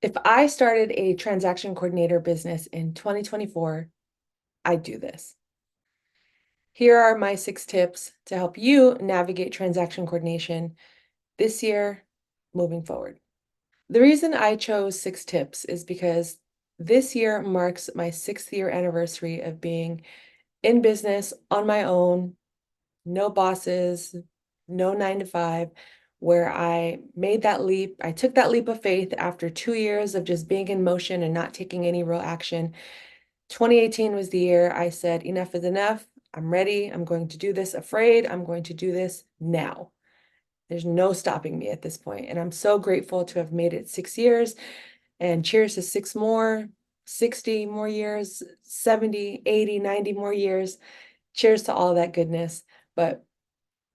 If I started a transaction coordinator business in 2024, I'd do this. Here are my 6 tips to help you navigate transaction coordination this year moving forward. The reason I chose 6 tips is because this year marks my 6th year anniversary of being in business on my own, no bosses, no 9 to 5, where I made that leap. I took that leap of faith after 2 years of just being in motion and not taking any real action. 2018 was the year I said, enough is enough. I'm ready. I'm going to do this afraid. I'm going to do this now. There's no stopping me at this point. And I'm so grateful to have made it 6 years. And cheers to 6 more, 60 more years, 70, 80, 90 more years. Cheers to all that goodness. But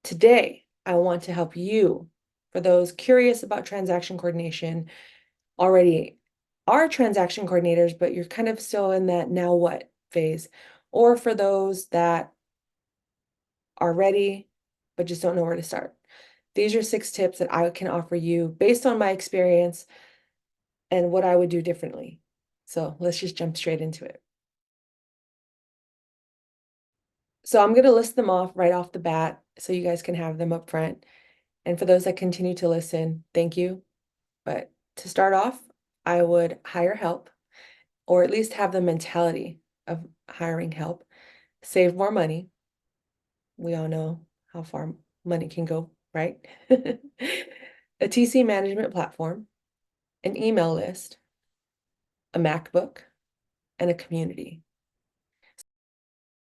today, I want to help you, for those curious about transaction coordination, already are transaction coordinators, but you're kind of still in that now what phase, or for those that are ready, but just don't know where to start. These are 6 tips that I can offer you based on my experience and what I would do differently. So let's just jump straight into it. So I'm going to list them off right off the bat so you guys can have them up front. And for those that continue to listen, thank you. But to start off, I would hire help, or at least have the mentality of hiring help, save more money. We all know how far money can go, right? A TC management platform, an email list, a MacBook, and a community.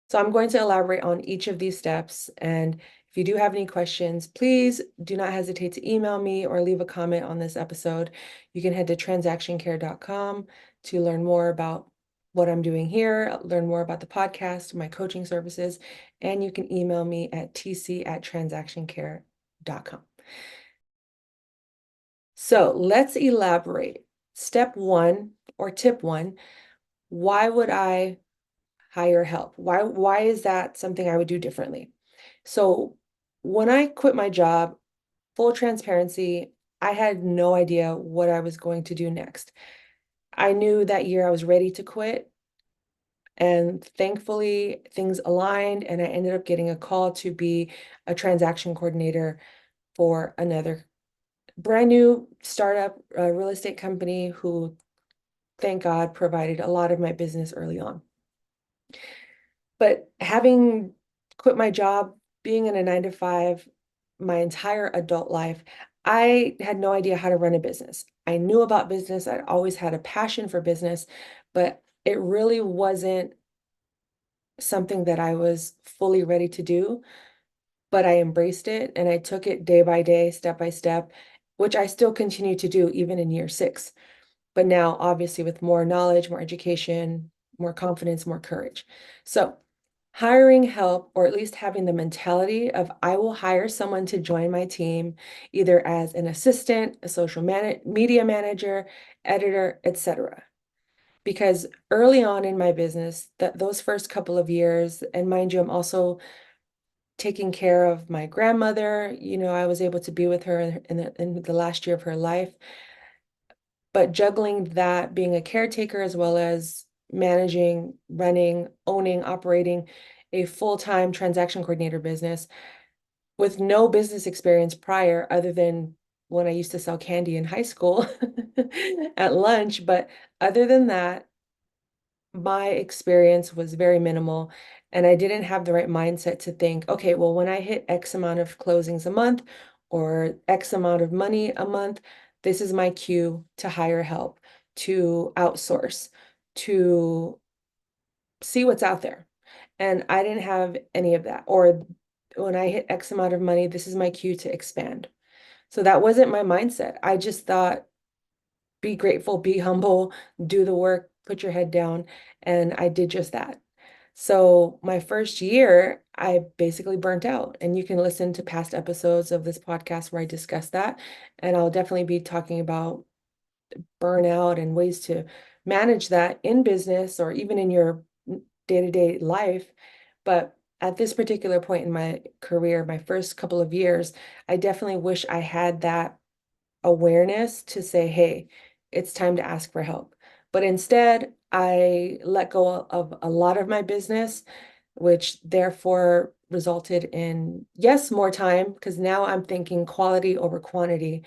So I'm going to elaborate on each of these steps. And if you do have any questions, please do not hesitate to email me or leave a comment on this episode. You can head to transactioncare.com to learn more about what I'm doing here, learn more about the podcast, my coaching services, and you can email me at tc@transactioncare.com. So let's elaborate. Step 1 or tip 1, why would I hire help? Why is that something I would do differently? So when I quit my job, full transparency, I had no idea what I was going to do next. I knew that year I was ready to quit, and thankfully things aligned, and I ended up getting a call to be a transaction coordinator for another brand new startup real estate company who, thank God, provided a lot of my business early on. But having quit my job, being in a 9 to 5 my entire adult life, I had no idea how to run a business. I knew about business. I'd always had a passion for business, but it really wasn't something that I was fully ready to do. But I embraced it and I took it day by day, step by step, which I still continue to do even in year 6. But now, obviously, with more knowledge, more education, more confidence, more courage. So hiring help, or at least having the mentality of I will hire someone to join my team, either as an assistant, a social media manager, editor, etc. Because early on in my business, those first couple of years, and mind you, I'm also taking care of my grandmother. I was able to be with her in the last year of her life. But juggling that, being a caretaker, as well as managing, running, owning, operating a full-time transaction coordinator business with no business experience prior, other than when I used to sell candy in high school at lunch. But other than that, my experience was very minimal, and I didn't have the right mindset to think, okay, well, when I hit X amount of closings a month or X amount of money a month, this is my cue to hire help, to outsource, to see what's out there. And I didn't have any of that. Or when I hit X amount of money, this is my cue to expand. So that wasn't my mindset. I just thought, be grateful, be humble, do the work, put your head down. And I did just that. So my first year, I basically burnt out. And you can listen to past episodes of this podcast where I discuss that. And I'll definitely be talking about burnout and ways to manage that in business or even in your day-to-day life. But at this particular point in my career, my first couple of years, I definitely wish I had that awareness to say, hey, it's time to ask for help. But instead, I let go of a lot of my business, which therefore resulted in, yes, more time, because now I'm thinking quality over quantity.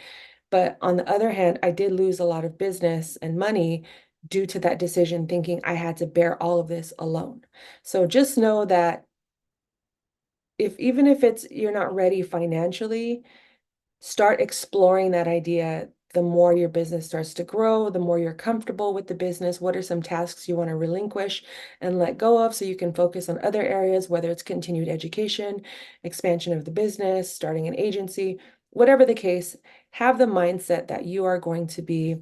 But on the other hand, I did lose a lot of business and money due to that decision, thinking I had to bear all of this alone. So just know that if even if it's you're not ready financially, start exploring that idea. The more your business starts to grow, the more you're comfortable with the business. What are some tasks you want to relinquish and let go of so you can focus on other areas, whether it's continued education, expansion of the business, starting an agency, whatever the case, have the mindset that you are going to be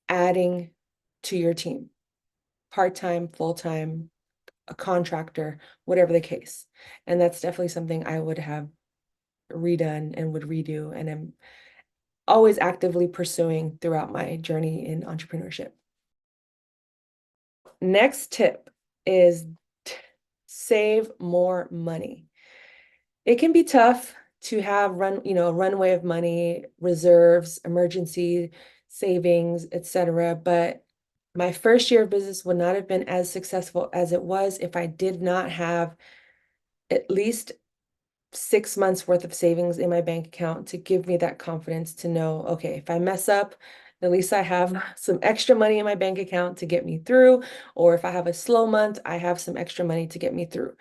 adding to your team, part-time, full-time, a contractor, whatever the case. And that's definitely something I would have redone and would redo, and am always actively pursuing throughout my journey in entrepreneurship. Next tip is save more money. It can be tough to have a runway of money, reserves, emergency savings, etc. But my first year of business would not have been as successful as it was if I did not have at least 6 months worth of savings in my bank account to give me that confidence to know, okay, if I mess up, at least I have some extra money in my bank account to get me through. Or if I have a slow month, I have some extra money to get me through.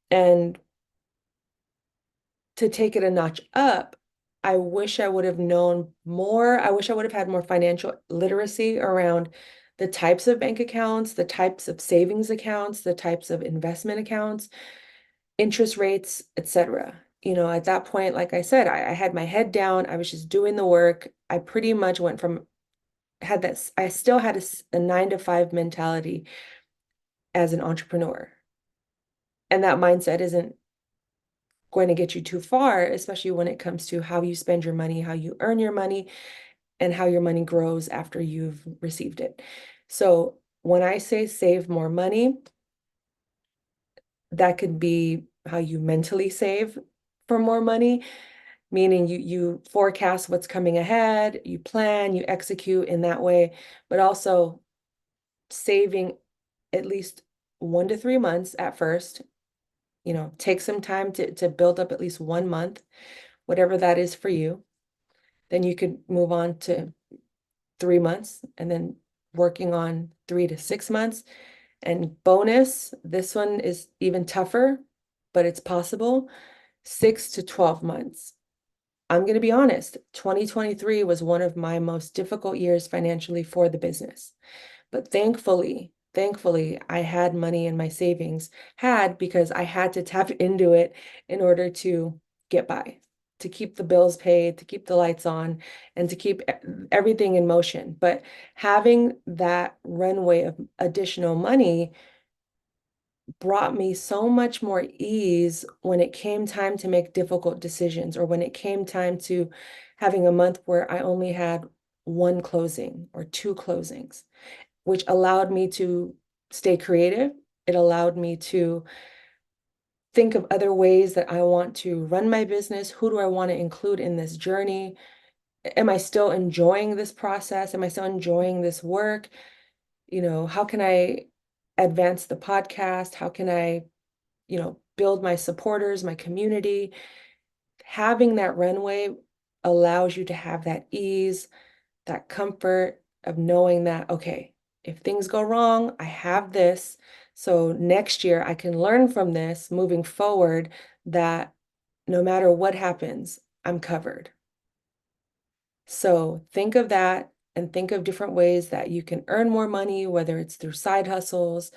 And to take it a notch up, I wish I would have known more. I wish I would have had more financial literacy around the types of bank accounts, the types of savings accounts, the types of investment accounts, interest rates, etc. At that point, like I said, I had my head down. I was just doing the work. I pretty much went from had this, I still had a 9 to 5 mentality as an entrepreneur. And that mindset isn't going to get you too far, especially when it comes to how you spend your money, how you earn your money, and how your money grows after you've received it. So when I say save more money, that could be how you mentally save for more money, meaning you forecast what's coming ahead, you plan, you execute in that way, but also saving at least 1 to 3 months at first. Take some time to build up at least 1 month, whatever that is for you. Then you could move on to 3 months and then working on 3 to 6 months. And bonus, this one is even tougher, but it's possible, 6 to 12 months. I'm going to be honest, 2023 was one of my most difficult years financially for the business. But thankfully, I had money in my savings, because I had to tap into it in order to get by, to keep the bills paid, to keep the lights on, and to keep everything in motion. But having that runway of additional money brought me so much more ease when it came time to make difficult decisions, or when it came time to having a month where I only had one closing or two closings, which allowed me to stay creative. It allowed me to think of other ways that I want to run my business. Who do I want to include in this journey? Am I still enjoying this process? Am I still enjoying this work? How can I advance the podcast? How can I build my supporters, my community? Having that runway allows you to have that ease, that comfort of knowing that, okay, if things go wrong, I have this. So next year I can learn from this moving forward, that no matter what happens, I'm covered. So think of that and think of different ways that you can earn more money, whether it's through side hustles,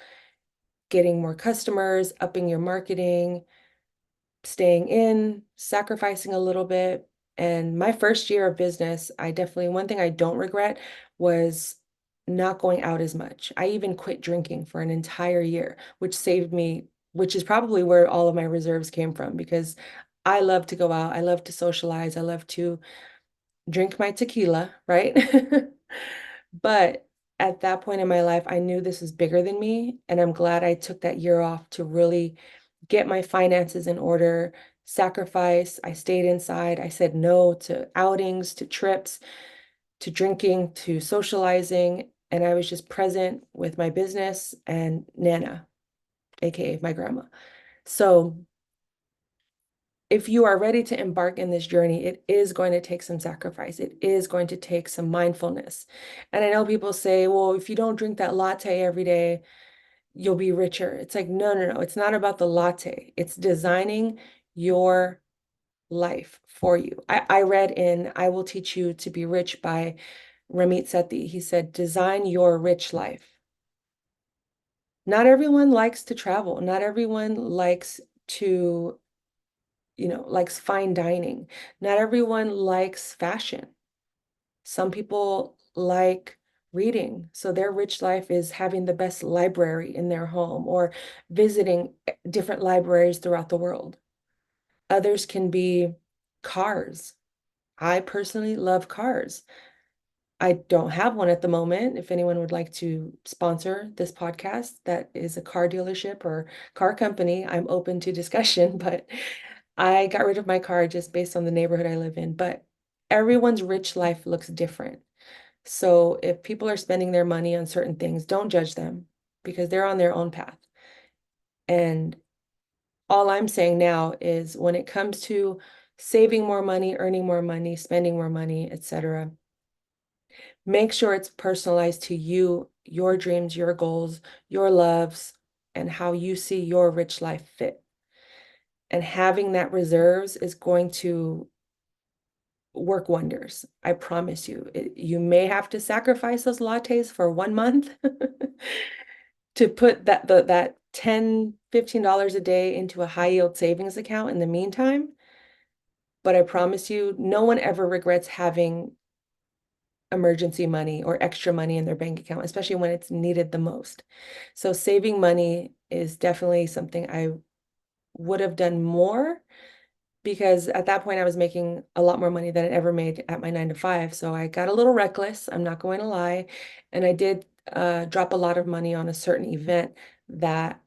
getting more customers, upping your marketing, staying in, sacrificing a little bit. And my first year of business, one thing I don't regret was not going out as much. I even quit drinking for an entire year, which saved me, which is probably where all of my reserves came from, because I love to go out. I love to socialize. I love to drink my tequila, right? But at that point in my life, I knew this was bigger than me. And I'm glad I took that year off to really get my finances in order, sacrifice. I stayed inside. I said no to outings, to trips, to drinking to socializing, and I was just present with my business and Nana, aka my grandma. So if you are ready to embark in this journey, it is going to take some sacrifice. It is going to take some mindfulness. And I know people say, well, if you don't drink that latte every day, you'll be richer. It's like, no, no, no. It's not about the latte. It's designing your life for you. I read in I Will Teach You to Be Rich by Ramit Sethi. He said, design your rich life. Not everyone likes to travel. Not everyone likes to, likes fine dining. Not everyone likes fashion. Some people like reading. So their rich life is having the best library in their home or visiting different libraries throughout the world. Others can be cars. I personally love cars. I don't have one at the moment. If anyone would like to sponsor this podcast, that is a car dealership or car company, I'm open to discussion, but I got rid of my car just based on the neighborhood I live in. But everyone's rich life looks different. So if people are spending their money on certain things, don't judge them because they're on their own path. And all I'm saying now is when it comes to saving more money, earning more money, spending more money, etc., make sure it's personalized to you, your dreams, your goals, your loves, and how you see your rich life fit. And having that reserves is going to work wonders. I promise you. You may have to sacrifice those lattes for 1 month to put that $10, $15 a day into a high yield savings account in the meantime. But I promise you, no one ever regrets having emergency money or extra money in their bank account, especially when it's needed the most. So saving money is definitely something I would have done more because at that point I was making a lot more money than I ever made at my 9 to 5. So I got a little reckless, I'm not going to lie. And I did drop a lot of money on a certain event that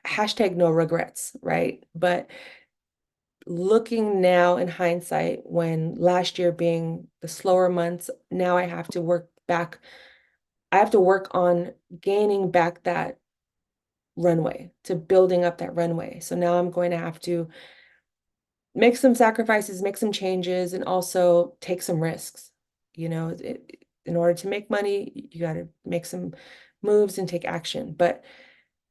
hashtag no regrets, right? But looking now in hindsight, when last year being the slower months, now I have to work back. I have to work on gaining back that runway, to building up that runway. So now I'm going to have to make some sacrifices, make some changes, and also take some risks. In order to make money, you got to make some moves and take action. But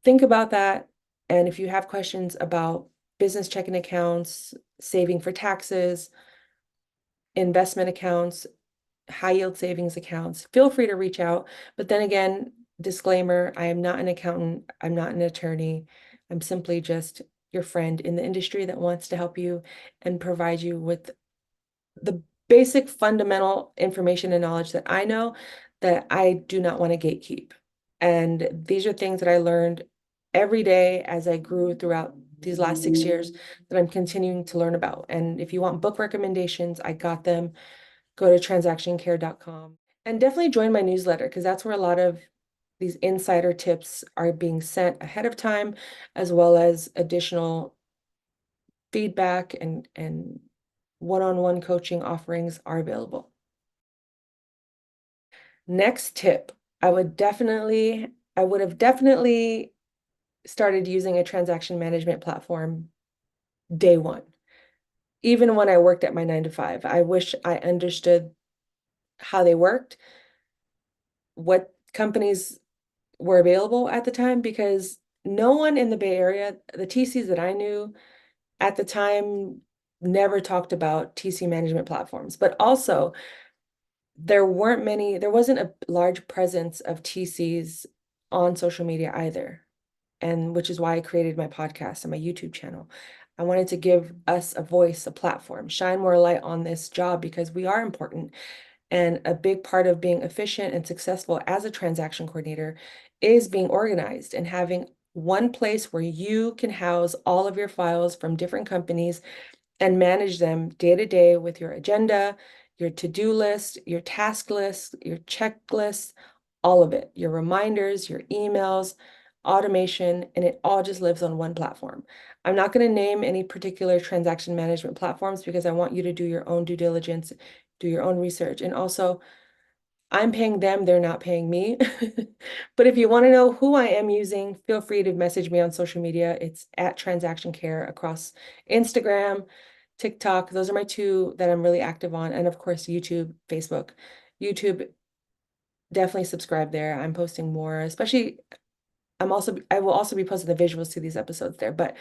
think about that. And if you have questions about business checking accounts, saving for taxes, investment accounts, high yield savings accounts, feel free to reach out. But then again, disclaimer, I am not an accountant, I'm not an attorney. I'm simply just your friend in the industry that wants to help you and provide you with the basic fundamental information and knowledge that I know that I do not want to gatekeep. And these are things that I learned every day as I grew throughout these last 6 years that I'm continuing to learn about. And if you want book recommendations, I got them. Go to transactioncare.com and definitely join my newsletter because that's where a lot of these insider tips are being sent ahead of time, as well as additional feedback and one-on-one coaching offerings are available. Next tip, I would have definitely started using a transaction management platform day one. Even when I worked at my 9 to 5, I wish I understood how they worked, what companies were available at the time, because no one in the Bay Area, the TCs that I knew at the time, never talked about TC management platforms. But also, there wasn't a large presence of TCs on social media either. And which is why I created my podcast and my YouTube channel. I wanted to give us a voice, a platform, shine more light on this job because we are important. And a big part of being efficient and successful as a transaction coordinator is being organized and having one place where you can house all of your files from different companies and manage them day to day with your agenda, your to-do list, your task list, your checklist, all of it, your reminders, your emails, automation, and it all just lives on one platform. I'm not going to name any particular transaction management platforms because I want you to do your own due diligence, do your own research. And also, I'm paying them, they're not paying me. But if you want to know who I am using, feel free to message me on social media. It's at Transaction Care across Instagram, TikTok. Those are my two that I'm really active on. And of course, YouTube, Facebook. YouTube, definitely subscribe there. I'm posting more, especially I will also be posting the visuals to these episodes there. But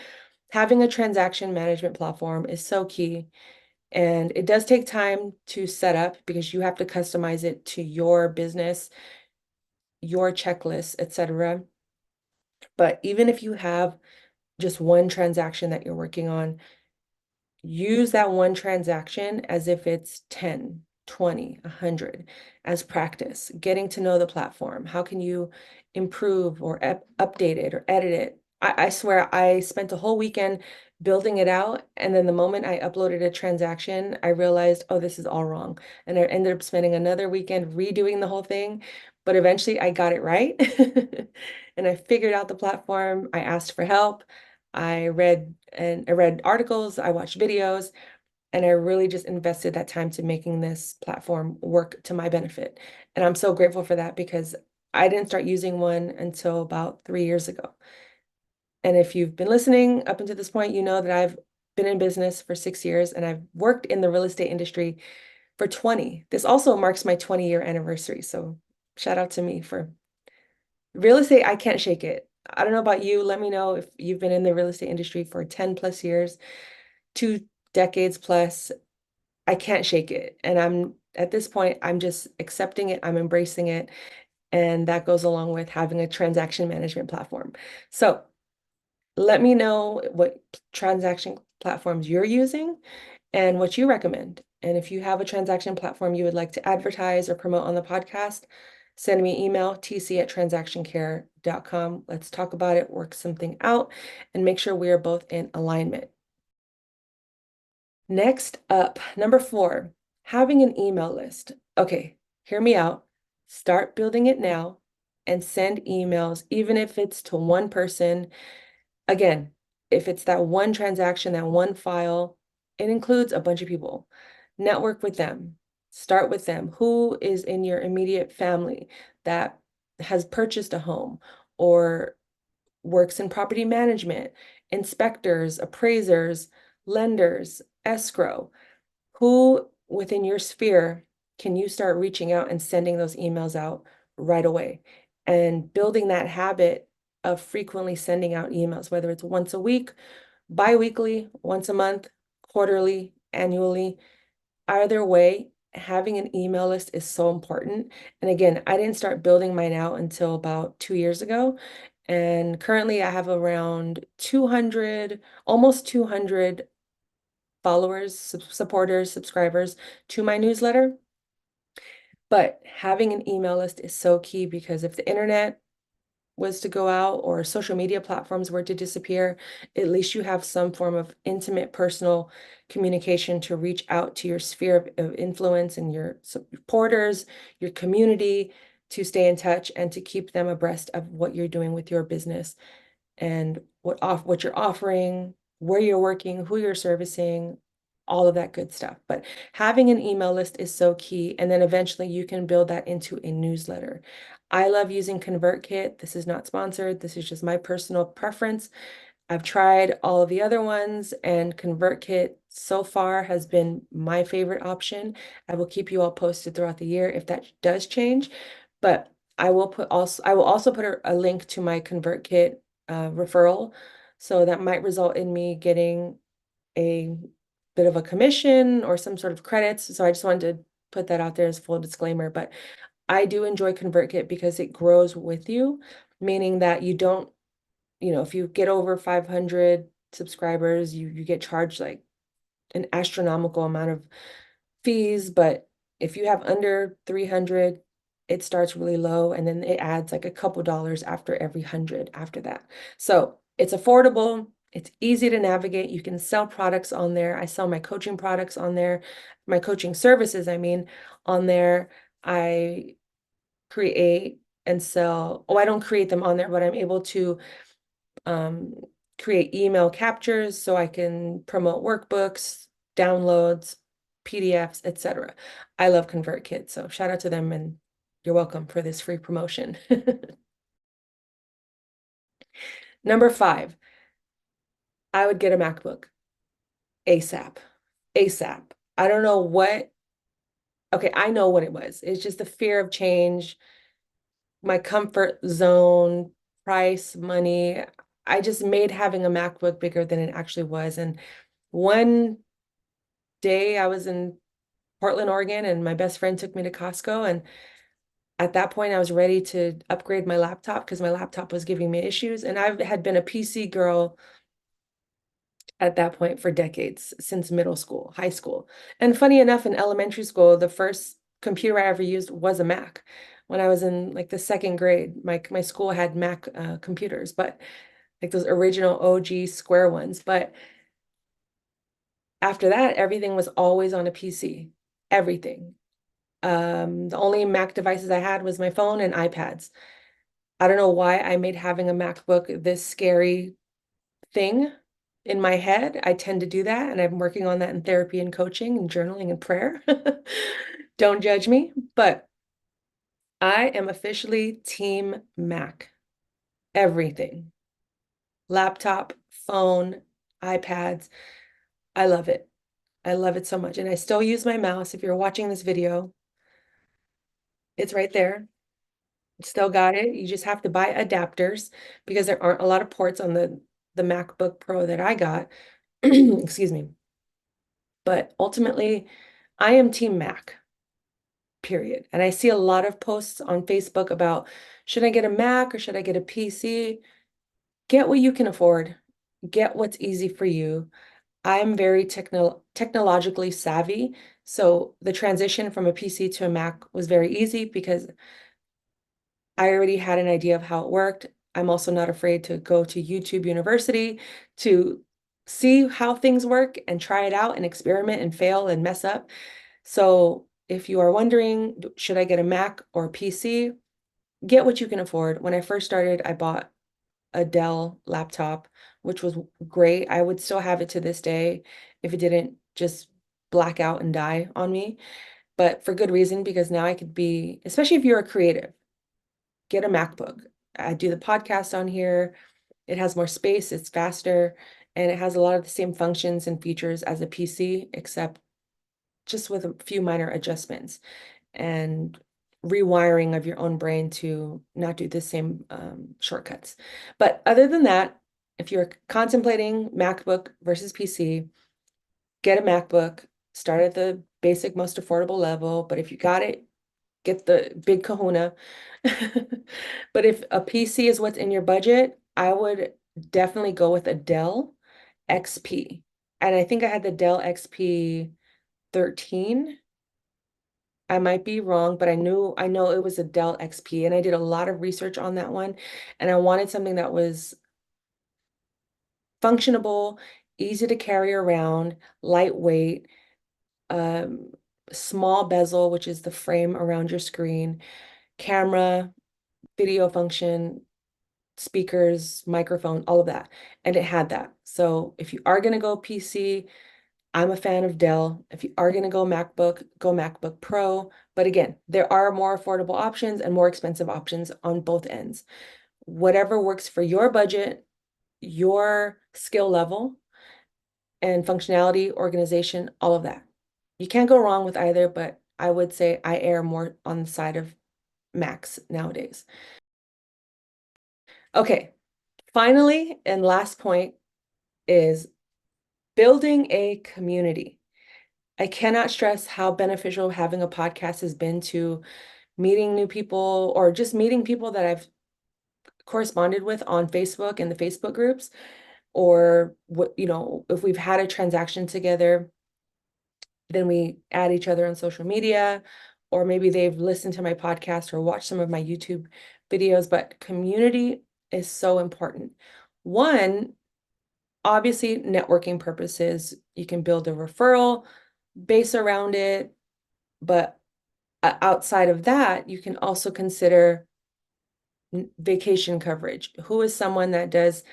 having a transaction management platform is so key. And it does take time to set up because you have to customize it to your business, your checklist, etc. But even if you have just one transaction that you're working on, use that one transaction as if it's 10, 20, 100 as practice, getting to know the platform. How can you improve or update it or edit it? I swear I spent a whole weekend building it out. And then the moment I uploaded a transaction, I realized, oh, this is all wrong. And I ended up spending another weekend redoing the whole thing. But eventually I got it right. And I figured out the platform. I asked for help. I read articles, I watched videos, and I really just invested that time to making this platform work to my benefit. And I'm so grateful for that because I didn't start using one until about 3 years ago. And if you've been listening up until this point, you know that I've been in business for 6 years and I've worked in the real estate industry for 20. This also marks my 20-year anniversary. So shout out to me for real estate. I can't shake it. I don't know about you. Let me know if you've been in the real estate industry for 10 plus years, 2 decades plus. I can't shake it. And I'm at this point, I'm just accepting it. I'm embracing it. And that goes along with having a transaction management platform. So let me know what transaction platforms you're using and what you recommend. And if you have a transaction platform you would like to advertise or promote on the podcast, send me an email, tc@transactioncare.com. Let's talk about it, work something out, and make sure we are both in alignment. Next up, number 4, having an email list. Okay, hear me out. Start building it now and send emails, even if it's to one person. Again, if it's that one transaction, that one file, it includes a bunch of people. Network with them. Start with them. Who is in your immediate family that has purchased a home or works in property management, inspectors, appraisers, lenders, escrow? Who within your sphere can you start reaching out and sending those emails out right away and building that habit of frequently sending out emails, whether it's once a week, bi-weekly, once a month, quarterly, annually? Either way, having an email list is so important. And again, I didn't start building mine out until about 2 years ago. And currently I have around 200, almost 200 followers, supporters, subscribers to my newsletter. But having an email list is so key because if the internet was to go out or social media platforms were to disappear, at least you have some form of intimate personal communication to reach out to your sphere of influence and your supporters, your community, to stay in touch and to keep them abreast of what you're doing with your business and what you're offering, where you're working, who you're servicing, all of that good stuff. But having an email list is so key. And then eventually you can build that into a newsletter. I love using ConvertKit. This is not sponsored. This is just my personal preference. I've tried all of the other ones, and ConvertKit so far has been my favorite option. I will keep you all posted throughout the year if that does change. But I will also put a link to my ConvertKit referral. So that might result in me getting a bit of a commission or some sort of credits. So I just wanted to put that out there as full disclaimer. But I do enjoy ConvertKit because it grows with you, meaning that you don't, if you get over 500 subscribers, you get charged like an astronomical amount of fees. But if you have under 300, it starts really low and then it adds like a couple dollars after every 100 after that. So it's affordable. It's easy to navigate. You can sell products on there. I sell my coaching products on there, my coaching services, I mean, on there. I create and sell. Oh, I don't create them on there, but I'm able to um, create email captures so I can promote workbooks, downloads, PDFs, etc. I love ConvertKit, so shout out to them. And You're welcome for this free promotion. Number 5, I would get a MacBook ASAP. ASAP. I don't know what, okay, I know what it was. It's just the fear of change, my comfort zone, price, money. I just made having a MacBook bigger than it actually was. And one day I was in Portland, Oregon, and my best friend took me to Costco. And at that point, I was ready to upgrade my laptop because my laptop was giving me issues. And I had been a PC girl at that point for decades, since middle school, high school. And funny enough, in elementary school, the first computer I ever used was a Mac. When I was in like the second grade, my school had Mac computers, but like those original OG square ones. But after that, everything was always on a PC, everything. The only Mac devices I had was my phone and iPads. I don't know why I made having a MacBook this scary thing in my head. I tend to do that, and I'm working on that in therapy and coaching and journaling and prayer. Don't judge me, but I am officially Team Mac. Everything. Laptop, phone, iPads. I love it. I love it so much. And I still use my mouse. If you're watching this video, it's right there. Still got it. You just have to buy adapters because there aren't a lot of ports on the MacBook Pro that I got. Excuse me. But ultimately, I am Team Mac, period. And I see a lot of posts on Facebook about, should I get a Mac or should I get a PC? Get what you can afford. Get what's easy for you. I'm very technologically savvy, so the transition from a PC to a Mac was very easy because I already had an idea of how it worked. I'm also not afraid to go to YouTube University to see how things work and try it out and experiment and fail and mess up. So if you are wondering, should I get a Mac or a PC? Get what you can afford. When I first started, I bought a Dell laptop, which was great. I would still have it to this day if it didn't just black out and die on me, but for good reason, because now I could be, especially if you're a creative, get a MacBook. I do the podcast on here. It has more space, it's faster, and it has a lot of the same functions and features as a PC, except just with a few minor adjustments and rewiring of your own brain to not do the same shortcuts. But other than that, if you're contemplating MacBook versus PC, get a MacBook, start at the basic, most affordable level. But if you got it, get the big kahuna. But if a PC is what's in your budget, I would definitely go with a Dell XP. And I think I had the Dell XP 13. I might be wrong, but I know it was a Dell XP, and I did a lot of research on that one, and I wanted something that was functionable, easy to carry around, lightweight, um, small bezel, which is the frame around your screen, camera, video function, speakers, microphone, all of that. And it had that. So if you are going to go PC, I'm a fan of Dell. If you are going to go MacBook Pro. But again, there are more affordable options and more expensive options on both ends. Whatever works for your budget, your skill level, and functionality, organization, all of that. You can't go wrong with either, but I would say I err more on the side of Macs nowadays. Okay, finally, and last point is building a community. I cannot stress how beneficial having a podcast has been to meeting new people or just meeting people that I've corresponded with on Facebook and the Facebook groups, or what, if we've had a transaction together, then we add each other on social media, or maybe they've listened to my podcast or watched some of my YouTube videos. But community is so important. One, obviously, networking purposes, you can build a referral base around it, but outside of that, you can also consider vacation coverage. Who is someone that does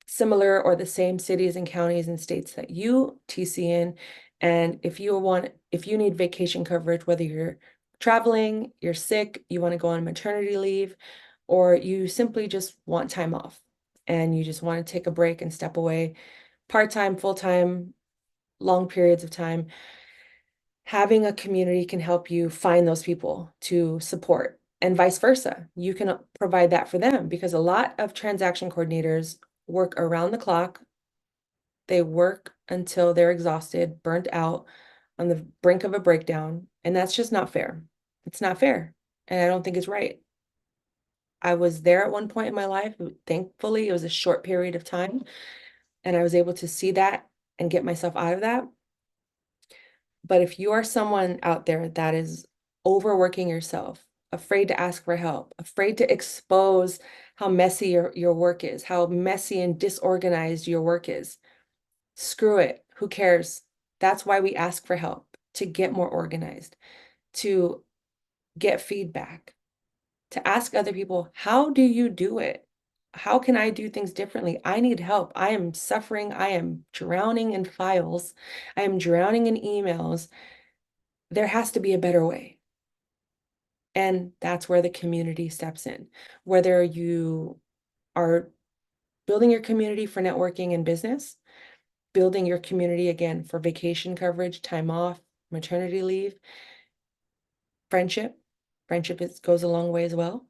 similar or the same cities and counties and states that you TC in? And if you need vacation coverage, whether you're traveling, you're sick, you want to go on maternity leave, or you simply just want time off and you just want to take a break and step away, part-time, full-time, long periods of time. Having a community can help you find those people to support, and vice versa. You can provide that for them because a lot of transaction coordinators work around the clock. They work until they're exhausted, burnt out, on the brink of a breakdown, and that's just not fair. It's not fair, and I don't think it's right. I was there at one point in my life. Thankfully, it was a short period of time, and I was able to see that and get myself out of that. But if you are someone out there that is overworking yourself, afraid to ask for help, afraid to expose how messy your work is, how messy and disorganized your work is, screw it. Who cares? That's why we ask for help, to get more organized, to get feedback, to ask other people, how do you do it? How can I do things differently? I need help. I am suffering. I am drowning in files. I am drowning in emails. There has to be a better way. And that's where the community steps in. Whether you are building your community for networking and business, building your community again for vacation coverage, time off, maternity leave, friendship. Friendship goes a long way as well,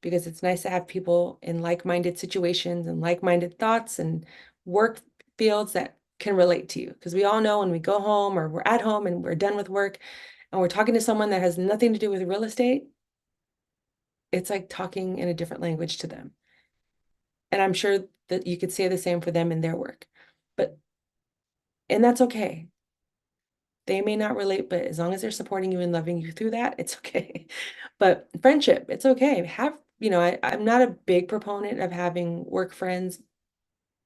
because it's nice to have people in like-minded situations and like-minded thoughts and work fields that can relate to you. Because we all know when we go home or we're at home and we're done with work and we're talking to someone that has nothing to do with real estate, it's like talking in a different language to them. And I'm sure that you could say the same for them in their work. But, and that's okay. They may not relate, but as long as they're supporting you and loving you through that, it's okay. But friendship, it's okay. I'm not a big proponent of having work friends,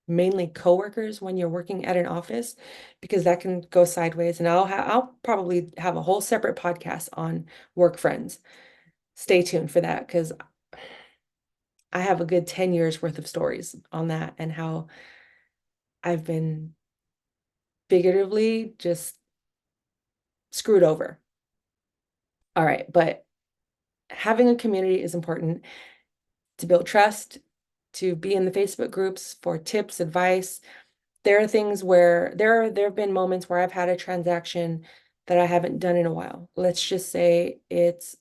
mainly coworkers, when you're working at an office, because that can go sideways. And I'll probably have a whole separate podcast on work friends. Stay tuned for that, because I have a good 10 years worth of stories on that and how I've been figuratively just screwed over. All right, but having a community is important to build trust, to be in the Facebook groups for tips, advice. There are things where there have been moments where I've had a transaction that I haven't done in a while. Let's just say it's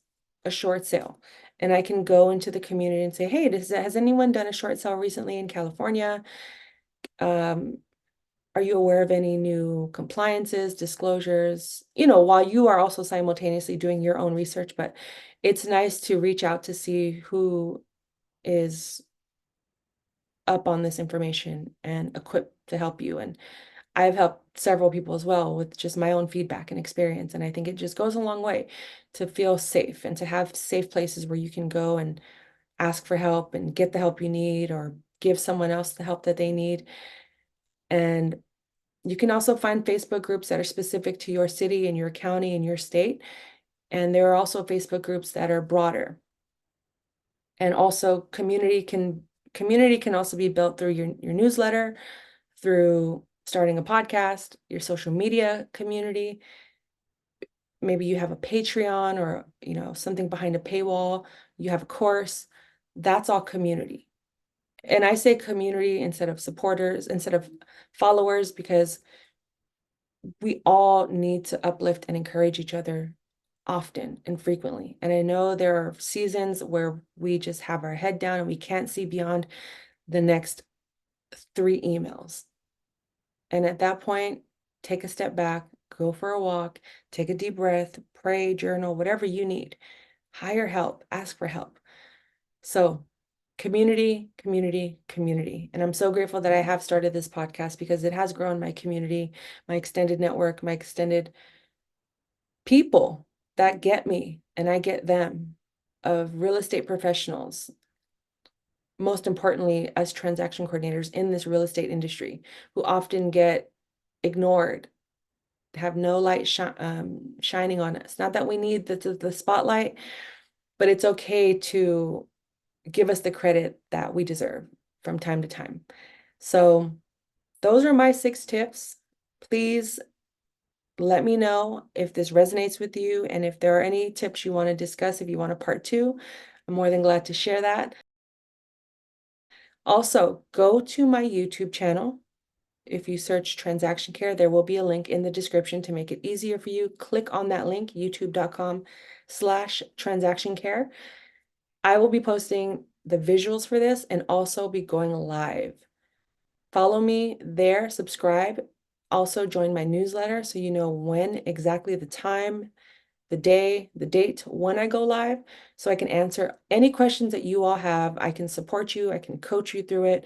a short sale. And I can go into the community and say, hey, has anyone done a short sale recently in California? Are you aware of any new compliances, disclosures? While you are also simultaneously doing your own research, but it's nice to reach out to see who is up on this information and equipped to help you. And I've helped several people as well with just my own feedback and experience. And I think it just goes a long way to feel safe and to have safe places where you can go and ask for help and get the help you need, or give someone else the help that they need. And you can also find Facebook groups that are specific to your city and your county and your state. And there are also Facebook groups that are broader. And also community can also be built through your newsletter, through starting a podcast, your social media community. Maybe you have a Patreon or, something behind a paywall, you have a course. That's all community. And I say community instead of supporters, instead of followers, because we all need to uplift and encourage each other often and frequently. And I know there are seasons where we just have our head down and we can't see beyond the next 3 emails. And at that point, take a step back, go for a walk, take a deep breath, pray, journal, whatever you need. Hire help, ask for help. So community, community, community. And I'm so grateful that I have started this podcast, because it has grown my community, my extended network, my extended people that get me and I get them, of real estate professionals, most importantly, as transaction coordinators in this real estate industry, who often get ignored, have no light shining on us. Not that we need the spotlight, but it's okay to give us the credit that we deserve from time to time. So those are my 6 tips. Please Let me know if this resonates with you and if there are any tips you want to discuss. If you want a part 2, I'm more than glad to share that. Also, go to my YouTube channel. If you search Transaction Care, there will be a link in the description to make it easier for you. Click on that link, youtube.com/transaction care. I will be posting the visuals for this and also be going live. Follow me there, subscribe. Also join my newsletter so you know when exactly the time, the day, the date, when I go live, so I can answer any questions that you all have. I can support you, I can coach you through it.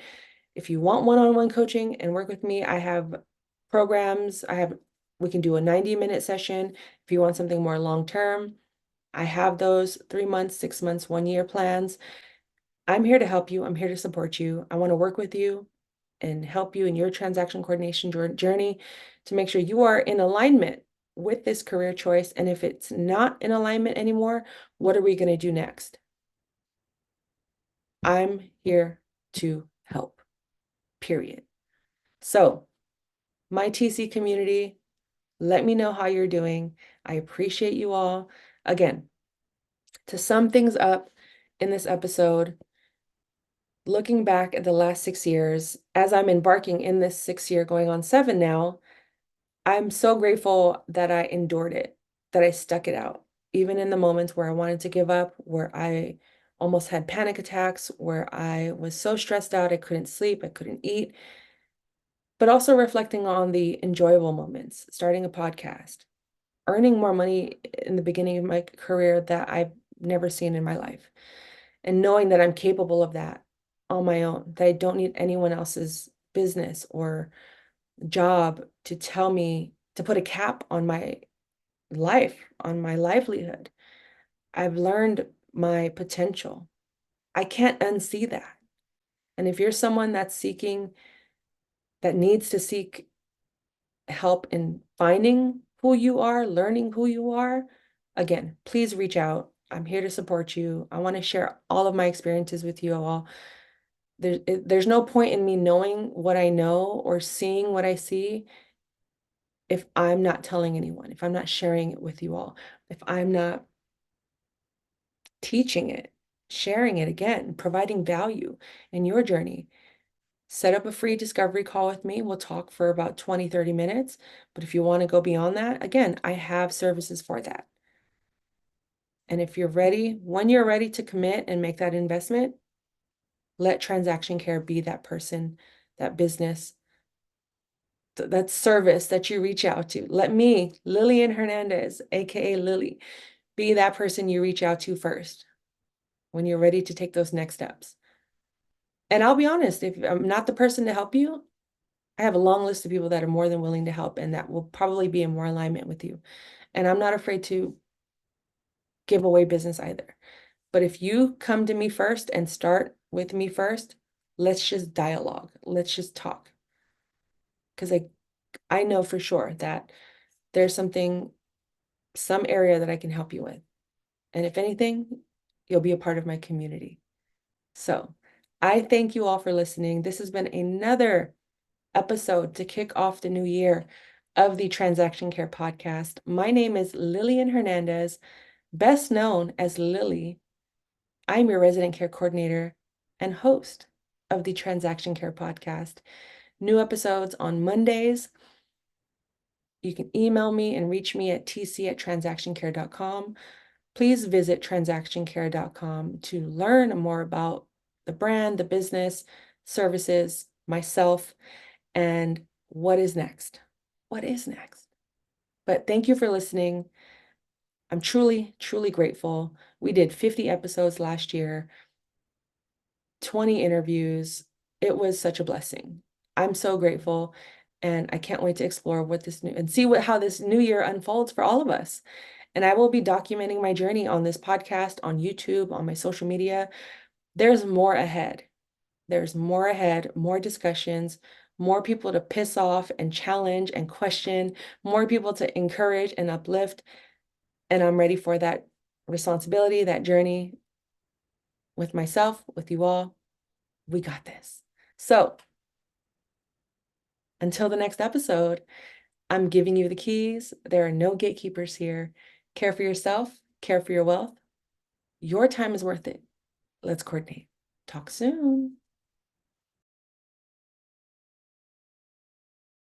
If you want one-on-one coaching and work with me, I have programs. We can do a 90-minute session. If you want something more long-term, I have those 3 months, 6 months, 1 year plans. I'm here to help you. I'm here to support you. I want to work with you and help you in your transaction coordination journey to make sure you are in alignment with this career choice. And if it's not in alignment anymore, what are we going to do next? I'm here to help, period. So, my TC community, let me know how you're doing. I appreciate you all. Again, to sum things up in this episode, looking back at the last 6 years, as I'm embarking in this 6th year, going on 7 now, I'm so grateful that I endured it, that I stuck it out, even in the moments where I wanted to give up, where I almost had panic attacks, where I was so stressed out, I couldn't sleep, I couldn't eat, but also reflecting on the enjoyable moments, starting a podcast, earning more money in the beginning of my career that I've never seen in my life, and knowing that I'm capable of that on my own, that I don't need anyone else's business or job to tell me to put a cap on my life, on my livelihood. I've learned my potential. I can't unsee that. And if you're someone that's seeking, that needs to seek help in finding who you are, learning who you are, again, please reach out. I'm here to support you. I want to share all of my experiences with you all. There's no point in me knowing what I know or seeing what I see if I'm not telling anyone, if I'm not sharing it with you all, if I'm not teaching it, sharing it again, providing value in your journey. Set up a free discovery call with me. We'll talk for about 20, 30 minutes. But if you want to go beyond that, again, I have services for that. And if you're ready, when you're ready to commit and make that investment, let Transaction Care be that person, that business, that service that you reach out to. Let me, Lillian Hernandez, aka Lilly, be that person you reach out to first when you're ready to take those next steps. And I'll be honest, if I'm not the person to help you, I have a long list of people that are more than willing to help and that will probably be in more alignment with you. And I'm not afraid to give away business either. But if you come to me first and start with me first, let's just dialogue. Let's just talk. Because I know for sure that there's some area that I can help you with. And if anything, you'll be a part of my community. So I thank you all for listening. This has been another episode to kick off the new year of the Transaction Care Podcast. My name is Lillian Hernandez, best known as Lilly. I'm your resident care coordinator and host of the Transaction Care Podcast. New episodes on Mondays. You can email me and reach me at tc@transactioncare.com. Please visit transactioncare.com to learn more about the brand, the business, services, myself, and what is next. What is next? But thank you for listening. I'm truly, truly grateful. We did 50 episodes last year, 20 interviews. It was such a blessing. I'm so grateful. And I can't wait to explore what this new and see how this new year unfolds for all of us. And I will be documenting my journey on this podcast, on YouTube, on my social media. There's more ahead. There's more ahead, more discussions, more people to piss off and challenge and question, more people to encourage and uplift. And I'm ready for that responsibility, that journey with myself, with you all. We got this. So until the next episode, I'm giving you the keys. There are no gatekeepers here. Care for yourself, care for your wealth. Your time is worth it. Let's coordinate. Talk soon.